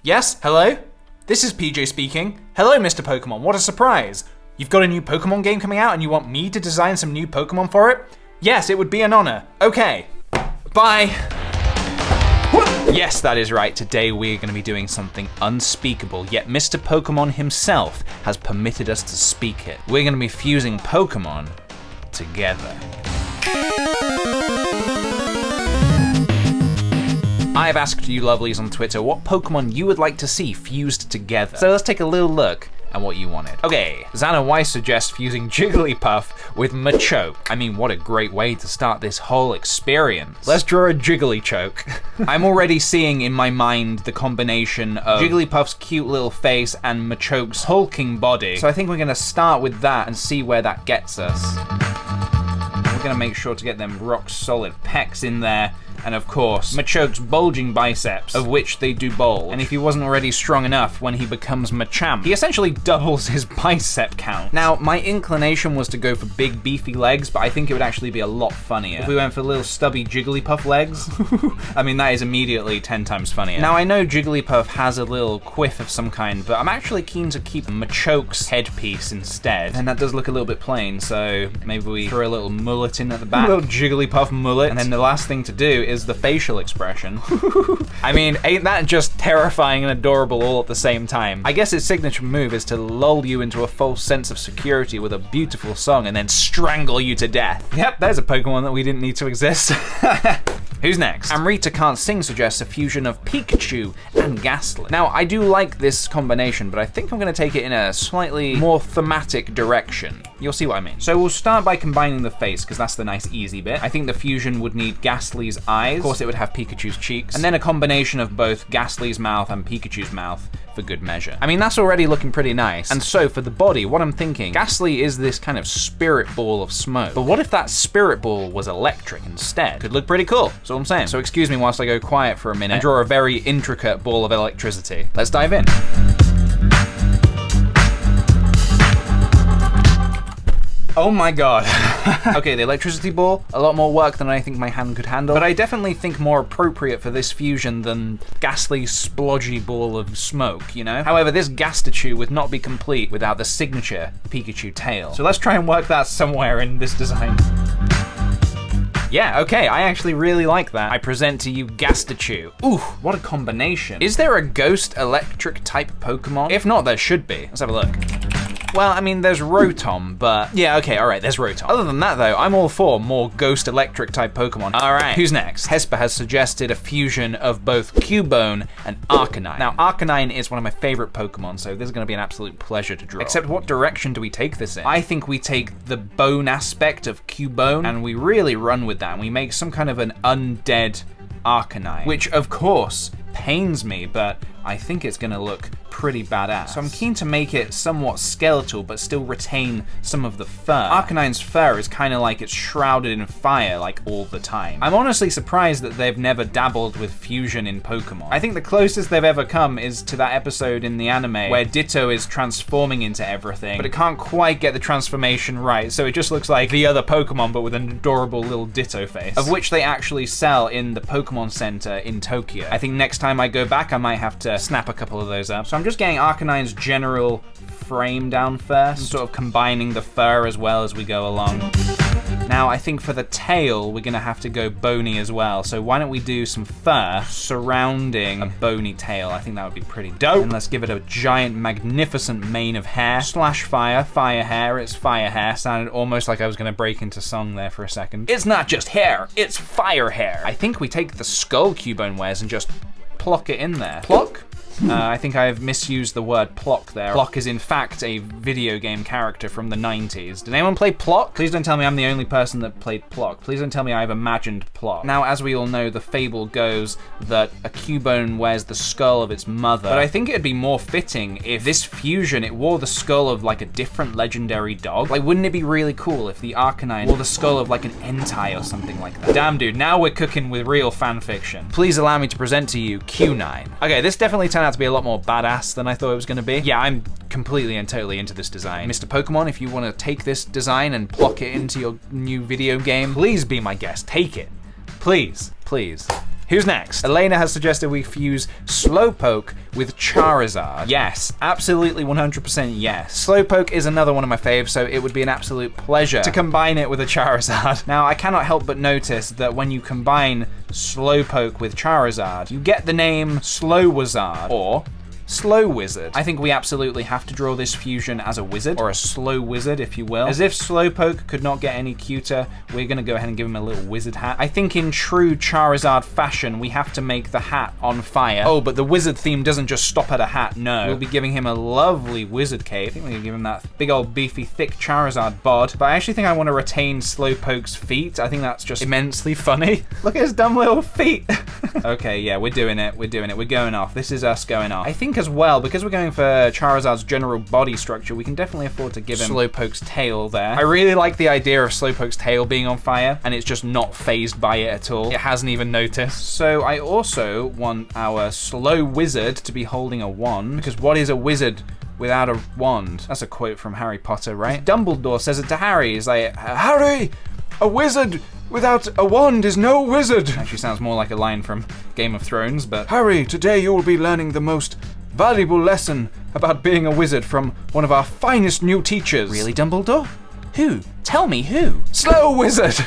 Yes, hello? This is PJ speaking. Hello, Mr. Pokemon, what a surprise. You've got a new Pokemon game coming out and you want me to design some new Pokemon for it? Yes, it would be an honor. Okay, bye. Yes, that is right. Today we're going to be doing something unspeakable, yet Mr. Pokemon himself has permitted us to speak it. We're going to be fusing Pokemon together. I've asked you lovelies on Twitter what Pokemon you would like to see fused together. So let's take a little look at what you wanted. Okay, Xana Weiss suggests fusing Jigglypuff with Machoke. I mean, what a great way to start this whole experience. Let's draw a Jigglychoke. I'm already seeing in my mind the combination of Jigglypuff's cute little face and Machoke's hulking body. So I think we're gonna start with that and see where that gets us. We're gonna make sure to get them rock solid pecs in there. And of course, Machoke's bulging biceps, of which they do bulge. And if he wasn't already strong enough when he becomes Machamp, he essentially doubles his bicep count. Now, my inclination was to go for big beefy legs, but I think it would actually be a lot funnier if we went for little stubby Jigglypuff legs. I mean, that is immediately 10 times funnier. Now, I know Jigglypuff has a little quiff of some kind, but I'm actually keen to keep Machoke's headpiece instead. And that does look a little bit plain, so maybe we throw a little mullet in at the back. A little Jigglypuff mullet. And then the last thing to do is the facial expression. I mean, ain't that just terrifying and adorable all at the same time? I guess its signature move is to lull you into a false sense of security with a beautiful song and then strangle you to death. Yep, there's a Pokemon that we didn't need to exist. Who's next? Amrita Can't Sing suggests a fusion of Pikachu and Ghastly. Now, I do like this combination, but I think I'm gonna take it in a slightly more thematic direction. You'll see what I mean. So we'll start by combining the face, because that's the nice easy bit. I think the fusion would need Ghastly's eyes. Of course, it would have Pikachu's cheeks. And then a combination of both Ghastly's mouth and Pikachu's mouth for good measure. I mean, that's already looking pretty nice. And so for the body, what I'm thinking, Ghastly is this kind of spirit ball of smoke. But what if that spirit ball was electric instead? Could look pretty cool, that's all I'm saying. So excuse me whilst I go quiet for a minute and draw a very intricate ball of electricity. Let's dive in. Oh my god. Okay, the electricity ball, a lot more work than I think my hand could handle, but I definitely think more appropriate for this fusion than Ghastly's splodgy ball of smoke, you know? However, this Gastachu would not be complete without the signature Pikachu tail. So let's try and work that somewhere in this design. Yeah, okay, I actually really like that. I present to you Gastachu. Ooh, what a combination. Is there a ghost electric type Pokemon? If not, there should be. Let's have a look. Well, I mean, there's Rotom, but yeah, okay, all right, there's Rotom. Other than that, though, I'm all for more ghost electric type Pokemon. All right, who's next? Hesper has suggested a fusion of both Cubone and Arcanine. Now, Arcanine is one of my favorite Pokemon, so this is gonna be an absolute pleasure to draw. Except what direction do we take this in? I think we take the bone aspect of Cubone and we really run with that, and we make some kind of an undead Arcanine, which of course pains me, but I think it's gonna look pretty badass. So I'm keen to make it somewhat skeletal, but still retain some of the fur. Arcanine's fur is kind of like it's shrouded in fire, like all the time. I'm honestly surprised that they've never dabbled with fusion in Pokemon. I think the closest they've ever come is to that episode in the anime where Ditto is transforming into everything, but it can't quite get the transformation right, so it just looks like the other Pokemon, but with an adorable little Ditto face, of which they actually sell in the Pokemon Center in Tokyo. I think next time I go back, I might have to snap a couple of those up. So I'm just getting Arcanine's general frame down first, sort of combining the fur as well as we go along. Now, I think for the tail, we're gonna have to go bony as well. So why don't we do some fur surrounding a bony tail? I think that would be pretty dope. And let's give it a giant, magnificent mane of hair. Slash fire, fire hair, it's fire hair. Sounded almost like I was gonna break into song there for a second. It's not just hair, it's fire hair. I think we take the skull Cubone wears and just plock it in there. Plock? I think I've misused the word Plock there. Plock is in fact a video game character from the 90s. Did anyone play Plock? Please don't tell me I'm the only person that played Plock. Please don't tell me I've imagined Plock. Now, as we all know, the fable goes that a Cubone wears the skull of its mother, but I think it'd be more fitting if this fusion, it wore the skull of like a different legendary dog. Like, wouldn't it be really cool if the Arcanine wore the skull of like an Entei or something like that? Damn, dude, now we're cooking with real fan fiction. Please allow me to present to you Q9. Okay, this definitely turned out to be a lot more badass than I thought it was gonna be. Yeah, I'm completely and totally into this design. Mr. Pokemon, if you want to take this design and plock it into your new video game, please be my guest. Take it. Please. Please. Who's next? Elena has suggested we fuse Slowpoke with Charizard. Yes, absolutely 100% yes. Slowpoke is another one of my faves, so it would be an absolute pleasure to combine it with a Charizard. Now, I cannot help but notice that when you combine Slowpoke with Charizard, you get the name Slowwizard, or Slow Wizard. I think we absolutely have to draw this fusion as a wizard, or a slow wizard, if you will. As if Slowpoke could not get any cuter, we're gonna go ahead and give him a little wizard hat. I think in true Charizard fashion, we have to make the hat on fire. Oh, but the wizard theme doesn't just stop at a hat, no. We'll be giving him a lovely wizard cape. I think we're gonna give him that big old beefy thick Charizard bod. But I actually think I want to retain Slowpoke's feet. I think that's just immensely funny. Look at his dumb little feet. Okay, yeah, we're doing it. We're going off. This is us going off. I think as well, because we're going for Charizard's general body structure, we can definitely afford to give him Slowpoke's tail there. I really like the idea of Slowpoke's tail being on fire, and it's just not phased by it at all. It hasn't even noticed. So I also want our slow wizard to be holding a wand, because what is a wizard without a wand? That's a quote from Harry Potter, right? Dumbledore says it to Harry. He's like, Harry, a wizard without a wand is no wizard. Actually sounds more like a line from Game of Thrones, but Harry, today you will be learning the most valuable lesson about being a wizard from one of our finest new teachers. Really, Dumbledore? Who? Tell me who? Slow Wizard!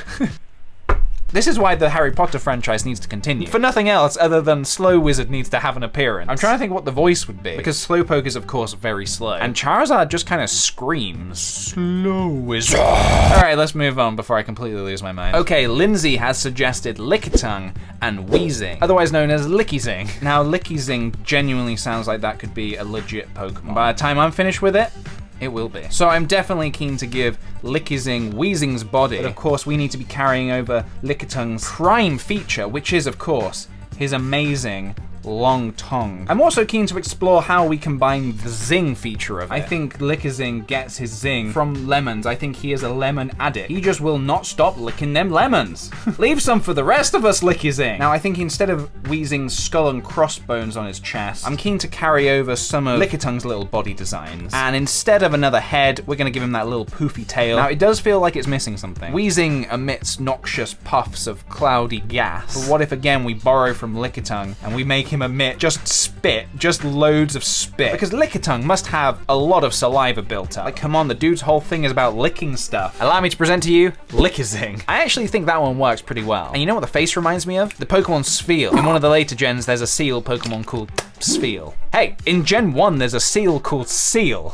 This is why the Harry Potter franchise needs to continue. For nothing else other than Slow Wizard needs to have an appearance. I'm trying to think what the voice would be, because Slowpoke is of course very slow. And Charizard just kind of screams, Slow Wizard. All right, let's move on before I completely lose my mind. Okay, Lindsay has suggested Lickitung and Weezing, otherwise known as Likies. Now, Likies genuinely sounds like that could be a legit Pokemon. By the time I'm finished with it, it will be. So I'm definitely keen to give Likies Weezing's body, but of course we need to be carrying over Lickitung's prime feature, which is of course his amazing long tongue. I'm also keen to explore how we combine the zing feature of it. I think Likies gets his zing from lemons. I think he is a lemon addict. He just will not stop licking them lemons. Leave some for the rest of us, Likies. Now I think instead of Weezing's skull and crossbones on his chest, I'm keen to carry over some of Lickitung's little body designs. And instead of another head, we're gonna give him that little poofy tail. Now it does feel like it's missing something. Weezing emits noxious puffs of cloudy gas. But what if again we borrow from Lickitung and we make him emit just spit, just loads of spit? Because Lickitung must have a lot of saliva built up. Like, come on, the dude's whole thing is about licking stuff. Allow me to present to you Likies. I actually think that one works pretty well. And you know what the face reminds me of? The Pokemon Spheal. In one of the later gens, there's a seal Pokemon called Spheal. Hey, in Gen 1, there's a seal called Seal.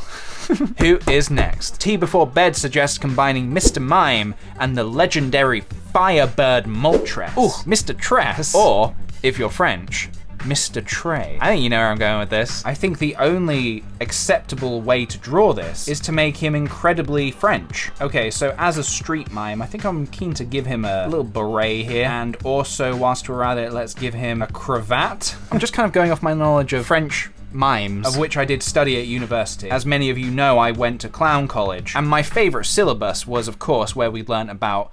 Who is next? Tea Before Bed suggests combining Mr. Mime and the legendary Firebird Moltres. Ooh, Mr. Tress. Or, if you're French, Mr. Trey. I think you know where I'm going with this. I think the only acceptable way to draw this is to make him incredibly French. Okay, so as a street mime, I think I'm keen to give him a little beret here. And also, whilst we're at it, let's give him a cravat. I'm just kind of going off my knowledge of French mimes, of which I did study at university. As many of you know, I went to clown college. And my favorite syllabus was, of course, where we learnt about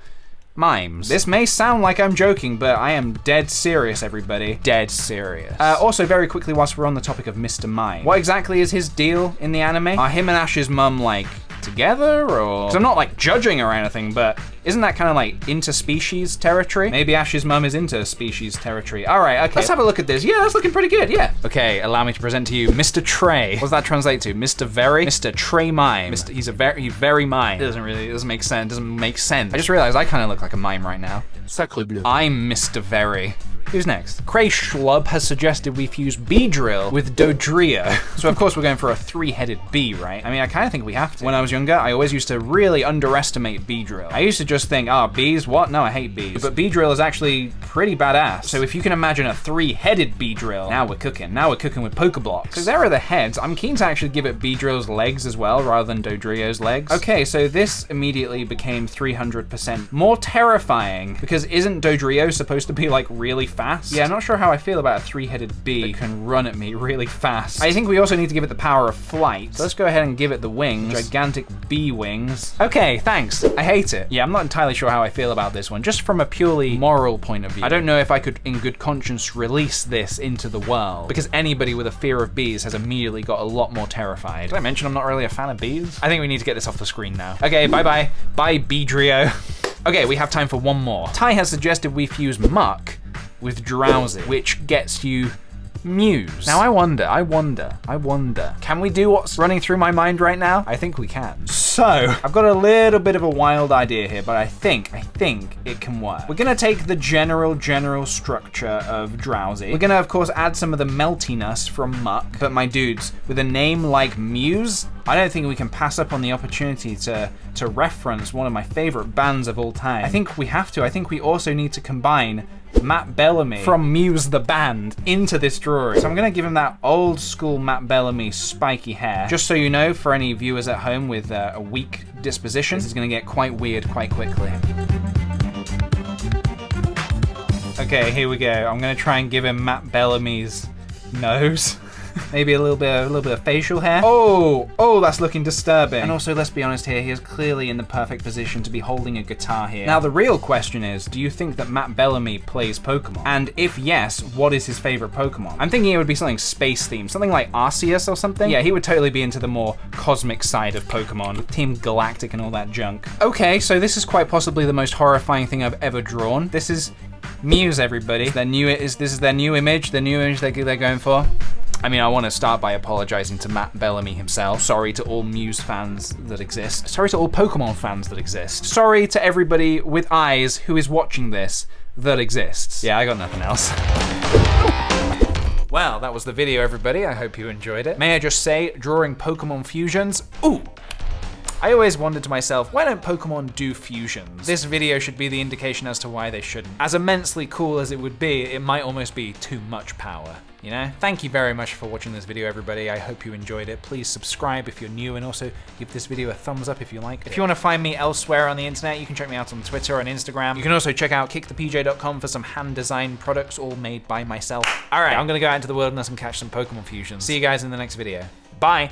mimes. This may sound like I'm joking, but I am dead serious, everybody. Dead serious. Also, very quickly, whilst we're on the topic of Mr. Mime, what exactly is his deal in the anime? Are him and Ash's mum, like, together, or? Because I'm not, like, judging or anything, but isn't that kind of, like, interspecies territory? Maybe Ash's mum is interspecies territory. All right, okay. Let's have a look at this. Yeah, that's looking pretty good, yeah. Okay, allow me to present to you Mr. Trey. What does that translate to? Mr. Very? Mr. Trey Mime. He's very mime. It doesn't make sense. I just realized I kind of look like a mime right now. Sacre bleu. I'm Mr. Very. Who's next? Cray Schlub has suggested we fuse Beedrill with Dodrio. So of course we're going for a three-headed bee, right? I mean, I kind of think we have to. When I was younger, I always used to really underestimate Beedrill. I used to just think, bees, what? No, I hate bees. But Beedrill is actually pretty badass. So if you can imagine a three-headed Beedrill, now we're cooking. Now we're cooking with Pokeblocks. So there are the heads. I'm keen to actually give it Beedrill's legs as well, rather than Dodrio's legs. Okay, so this immediately became 300% more terrifying, because isn't Dodrio supposed to be like really fast? Yeah, I'm not sure how I feel about a three-headed bee that can run at me really fast. I think we also need to give it the power of flight. So let's go ahead and give it the wings. Gigantic bee wings. Okay, thanks. I hate it. Yeah, I'm not entirely sure how I feel about this one, just from a purely moral point of view. I don't know if I could, in good conscience, release this into the world, because anybody with a fear of bees has immediately got a lot more terrified. Did I mention I'm not really a fan of bees? I think we need to get this off the screen now. Okay, bye-bye. Bye, Beedrio. Okay, we have time for one more. Ty has suggested we fuse Muck with Drowsy, which gets you Muse. Now I wonder, can we do what's running through my mind right now? I think we can. So, I've got a little bit of a wild idea here, but I think it can work. We're gonna take the general structure of Drowsy. We're gonna, of course, add some of the meltiness from Muck. But my dudes, with a name like Muse, I don't think we can pass up on the opportunity to reference one of my favorite bands of all time. I think we have to. I think we also need to combine Matt Bellamy from Muse the band into this drawing. So I'm gonna give him that old school Matt Bellamy spiky hair. Just so you know, for any viewers at home with a weak disposition, this is gonna get quite weird quite quickly. Okay, here we go. I'm gonna try and give him Matt Bellamy's nose. Maybe a little bit of facial hair. Oh, that's looking disturbing. And also, let's be honest here, he is clearly in the perfect position to be holding a guitar here. Now, the real question is, do you think that Matt Bellamy plays Pokemon? And if yes, what is his favorite Pokemon? I'm thinking it would be something space themed, something like Arceus or something. Yeah, he would totally be into the more cosmic side of Pokemon, Team Galactic and all that junk. Okay, so this is quite possibly the most horrifying thing I've ever drawn. This is Muse, everybody. This is their new image, they're going for. I mean, I want to start by apologizing to Matt Bellamy himself. Sorry to all Muse fans that exist. Sorry to all Pokemon fans that exist. Sorry to everybody with eyes who is watching this that exists. Yeah, I got nothing else. Well, that was the video, everybody. I hope you enjoyed it. May I just say, drawing Pokemon fusions, ooh! I always wondered to myself, why don't Pokemon do fusions? This video should be the indication as to why they shouldn't. As immensely cool as it would be, it might almost be too much power. You know? Thank you very much for watching this video, everybody. I hope you enjoyed it. Please subscribe if you're new, and also give this video a thumbs up if you liked it. If you want to find me elsewhere on the internet, you can check me out on Twitter and Instagram. You can also check out KickThePj.com for some hand-designed products all made by myself. All right, I'm gonna go out into the wilderness and catch some Pokemon fusions. See you guys in the next video. Bye.